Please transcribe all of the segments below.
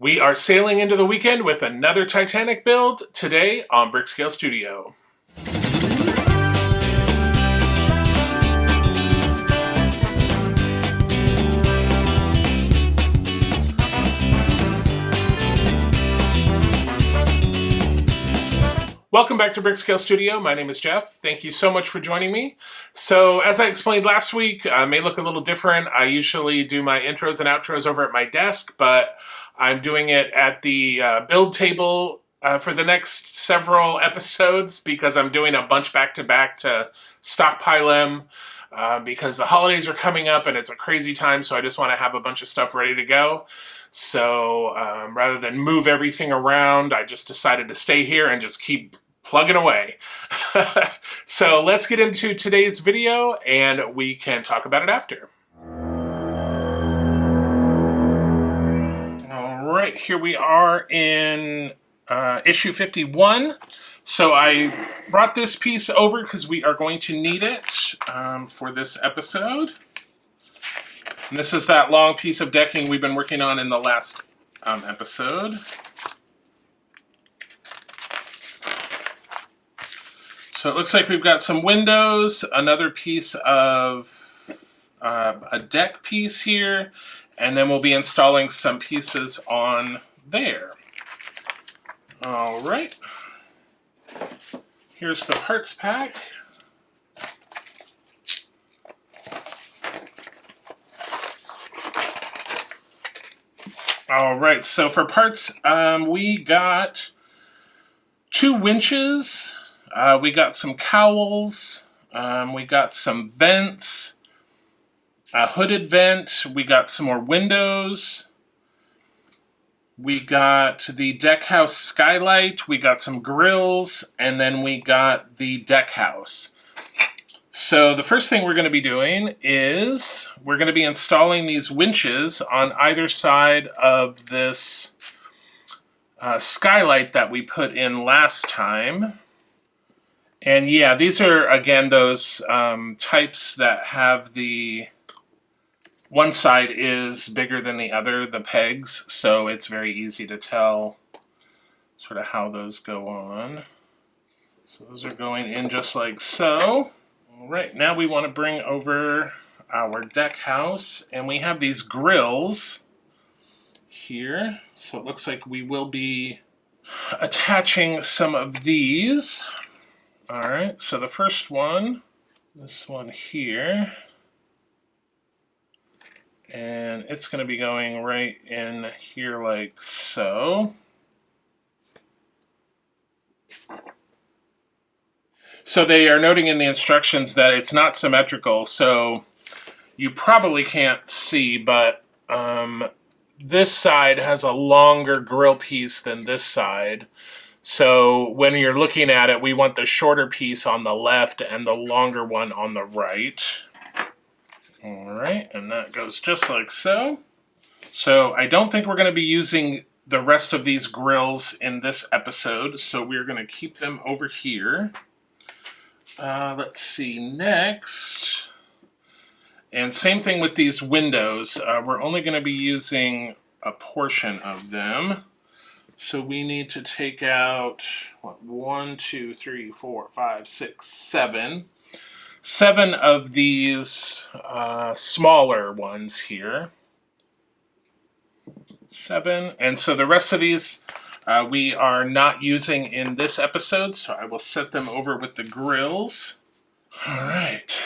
We are sailing into the weekend with another Titanic build today on Brickscale Studio. Welcome back to Brickscale Studio. My name is Jeff. Thank you so much for joining me. So as I explained last week, I may look a little different. I usually do my intros and outros over at my desk, but I'm doing it at the build table for the next several episodes because I'm doing a bunch back-to-back to stockpile them because the holidays are coming up and it's a crazy time, so I just want to have a bunch of stuff ready to go. So rather than move everything around, I just decided to stay here and just keep plugging away. So let's get into today's video and we can talk about it after. All right, here we are in issue 51. So I brought this piece over because we are going to need it for this episode. And this is that long piece of decking we've been working on in the last episode. So it looks like we've got some windows, another piece of a deck piece here, and then we'll be installing some pieces on there. All right. Here's the parts pack. All right, so for parts, we got 2 winches, we got some cowls, we got some vents, a hooded vent, we got some more windows, we got the Deckhouse skylight, we got some grills, and then we got the Deckhouse. So the first thing we're going to be doing is we're going to be installing these winches on either side of this skylight that we put in last time. And yeah, these are, again, those types that have the one side is bigger than the other, the pegs, so it's very easy to tell sort of how those go on. So those are going in just like so. All right, now we want to bring over our deck house, and we have these grills here. So it looks like we will be attaching some of these. All right, so the first one, this one here, and it's going to be going right in here like so. So they are noting in the instructions that it's not symmetrical, so you probably can't see, but this side has a longer grill piece than this side. So when you're looking at it, we want the shorter piece on the left and the longer one on the right. All right, and that goes just like so. So I don't think we're going to be using the rest of these grills in this episode, so we're going to keep them over here. Let's see, next, and same thing with these windows, we're only going to be using a portion of them. So we need to take out, what, 1, 2, 3, 4, 5, 6, 7. 7 of these smaller ones here. 7, and so the rest of these we are not using in this episode, so I will set them over with the grills. All right.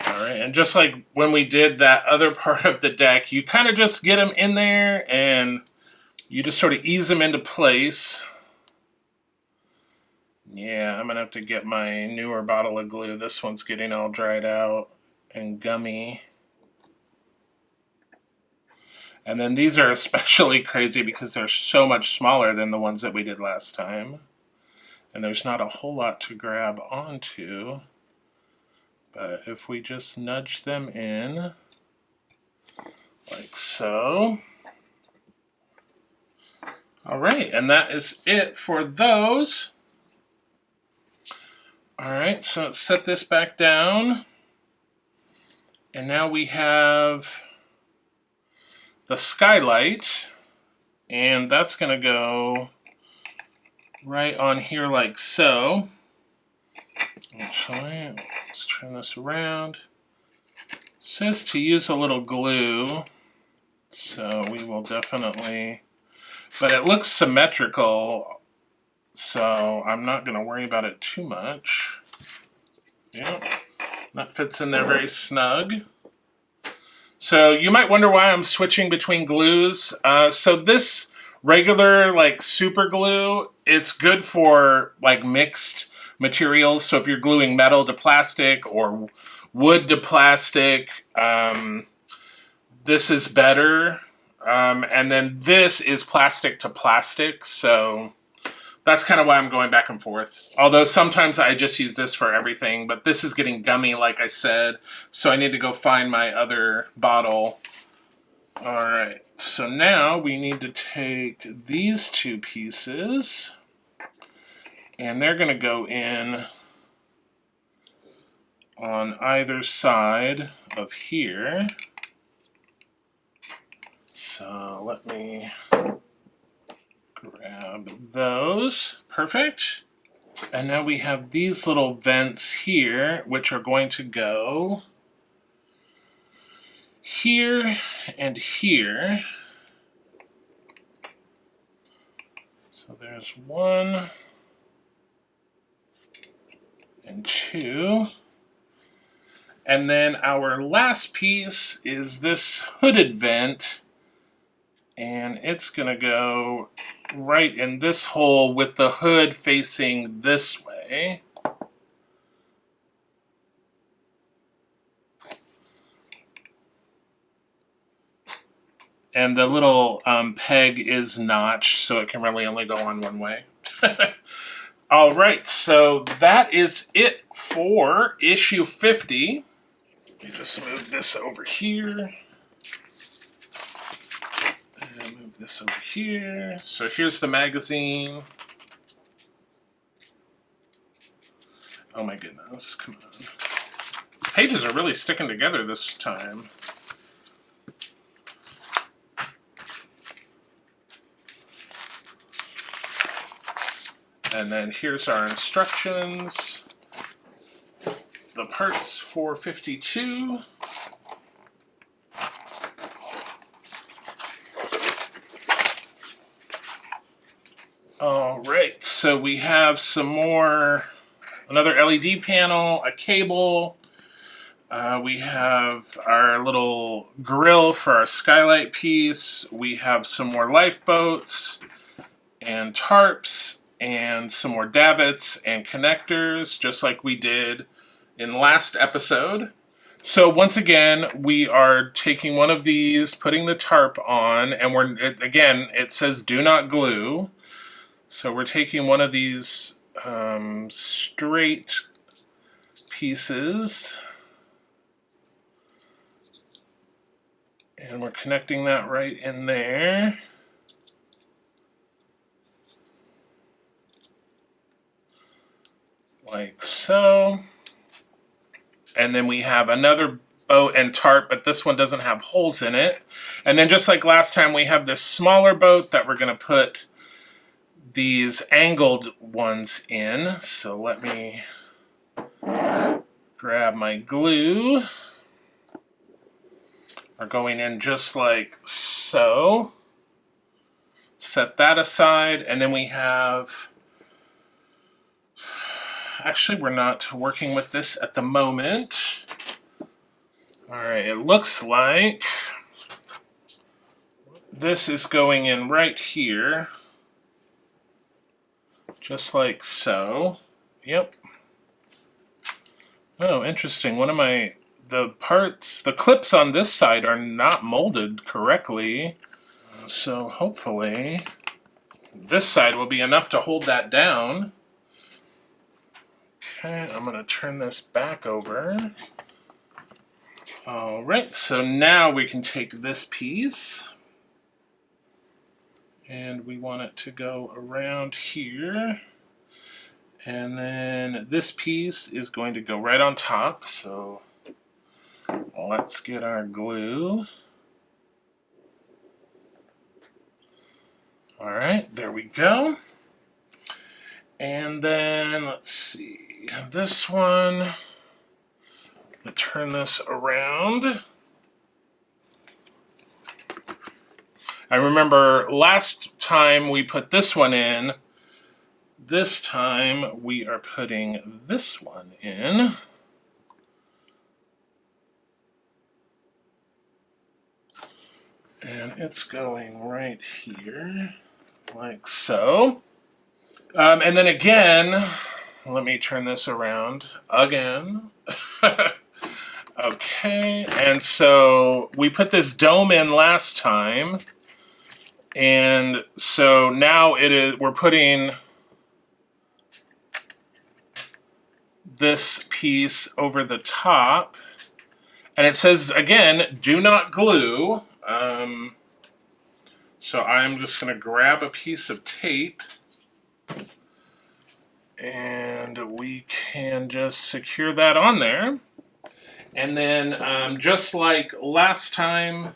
All right, and just like when we did that other part of the deck, you kind of just get them in there and you just sort of ease them into place. Yeah, I'm going to have to get my newer bottle of glue. This one's getting all dried out and gummy. And then these are especially crazy because they're so much smaller than the ones that we did last time. And there's not a whole lot to grab onto. But if we just nudge them in, like so. All right, and that is it for those. Alright, so let's set this back down. And now we have the skylight. And that's going to go right on here like so. Actually, let's turn this around. It says to use a little glue. So we will definitely... But it looks symmetrical. So I'm not going to worry about it too much. Yep, that fits in there very snug. So you might wonder why I'm switching between glues. So this regular like super glue, it's good for like mixed materials. So if you're gluing metal to plastic or wood to plastic, this is better. And then this is plastic to plastic. So that's kind of why I'm going back and forth. Although sometimes I just use this for everything, but this is getting gummy, like I said, so I need to go find my other bottle. Alright, so now we need to take these two pieces, and they're going to go in on either side of here. So let me grab those. Perfect. And now we have these little vents here, which are going to go here and here. So there's 1 and 2. And then our last piece is this hooded vent, and it's going to go right in this hole with the hood facing this way. And the little peg is notched, so it can really only go on one way. All right, so that is it for issue 50. Let me just move this over here. And move this over here. So here's the magazine. Oh my goodness, come on. These pages are really sticking together this time. And then here's our instructions. The parts for 52. All right, so we have some more, another LED panel, a cable. We have our little grill for our skylight piece. We have some more lifeboats and tarps and some more davits and connectors, just like we did in last episode. So once again, we are taking one of these, putting the tarp on, and again, it says do not glue. So we're taking one of these straight pieces, and we're connecting that right in there. Like so. And then we have another boat and tarp, but this one doesn't have holes in it. And then just like last time, we have this smaller boat that we're going to put these angled ones in. So let me grab my glue. Are going in just like so. Set that aside, and then we have... Actually, we're not working with this at the moment. Alright, it looks like this is going in right here. Just like so. Yep. Oh, interesting. The clips on this side are not molded correctly. So hopefully this side will be enough to hold that down. Okay, I'm going to turn this back over. Alright, so now we can take this piece, and we want it to go around here, And then this piece is going to go right on top, so let's get our glue. All right, there we go. And then let's see, this one, I'm gonna turn this around. I remember last time we put this one in. This time we are putting this one in. And it's going right here, like so. And then again, let me turn this around again. Okay, and so we put this dome in last time. And so now we're putting this piece over the top, and it says again, do not glue. So I'm just going to grab a piece of tape and we can just secure that on there. And then just like last time,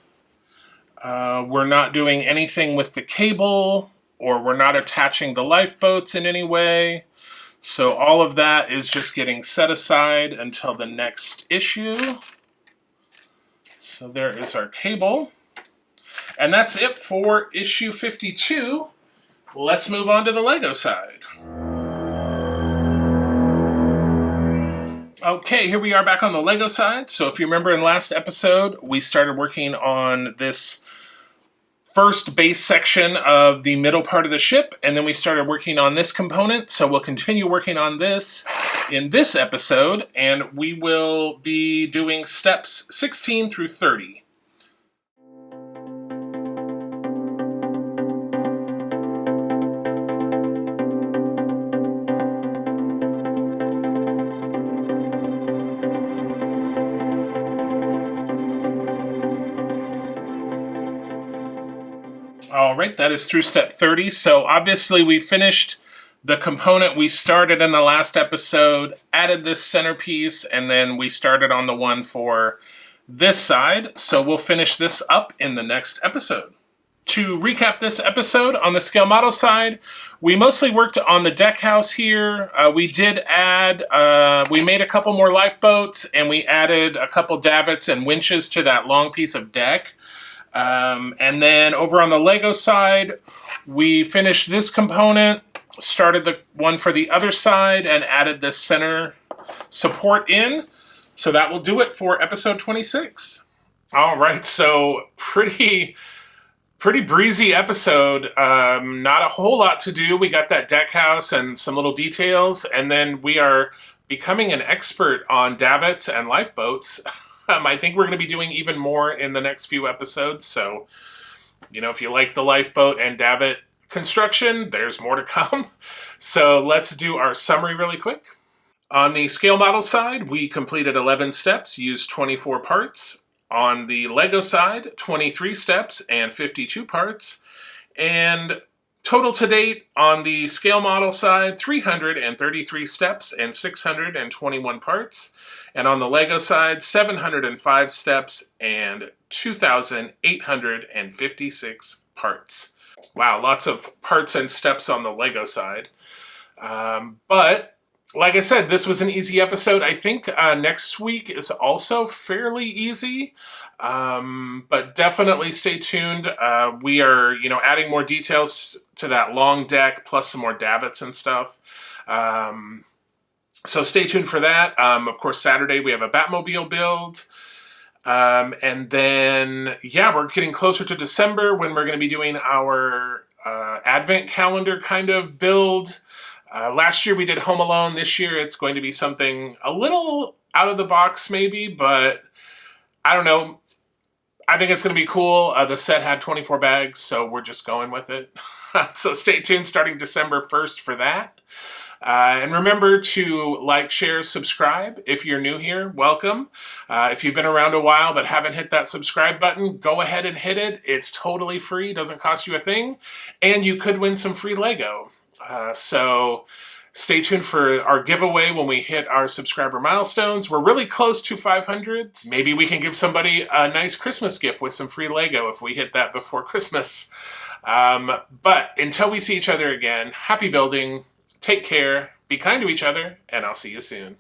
we're not doing anything with the cable, or we're not attaching the lifeboats in any way. So all of that is just getting set aside until the next issue. So there is our cable. And that's it for issue 52. Let's move on to the Lego side. Okay, here we are back on the Lego side. So if you remember in last episode, we started working on this first base section of the middle part of the ship, and then we started working on this component. So we'll continue working on this in this episode, and we will be doing steps 16 through 30. All right, that is through step 30. So obviously we finished the component we started in the last episode, added this centerpiece, and then we started on the one for this side. So we'll finish this up in the next episode. To recap this episode, on the scale model side, we mostly worked on the deck house here. We did add, we made a couple more lifeboats, and we added a couple davits and winches to that long piece of deck. And then over on the Lego side, we finished this component, started the one for the other side, and added this center support in. So that will do it for episode 26. All right, so pretty breezy episode. Not a whole lot to do. We got that deck house and some little details, and then we are becoming an expert on davits and lifeboats. I think we're going to be doing even more in the next few episodes. So, you know, if you like the lifeboat and davit construction, there's more to come. So let's do our summary really quick. On the scale model side, we completed 11 steps, used 24 parts. On the Lego side, 23 steps and 52 parts. And total to date on the scale model side, 333 steps and 621 parts. And on the Lego side, 705 steps and 2,856 parts. Wow, lots of parts and steps on the Lego side. But like I said, this was an easy episode. I think next week is also fairly easy. But definitely stay tuned. We are, adding more details to that long deck, plus some more davits and stuff. So stay tuned for that. Of course, Saturday we have a Batmobile build. And then, we're getting closer to December when we're going to be doing our Advent calendar kind of build. Last year we did Home Alone. This year it's going to be something a little out of the box maybe, but I don't know. I think it's going to be cool. The set had 24 bags, so we're just going with it. So stay tuned starting December 1st for that. And remember to like, share, subscribe. If you're new here, welcome. If you've been around a while but haven't hit that subscribe button, go ahead and hit it. It's totally free, doesn't cost you a thing, and you could win some free Lego. So Stay tuned for our giveaway when we hit our subscriber milestones. We're really close to 500. Maybe we can give somebody a nice Christmas gift with some free Lego if we hit that before Christmas. But until we see each other again, happy building, take care, be kind to each other, and I'll see you soon.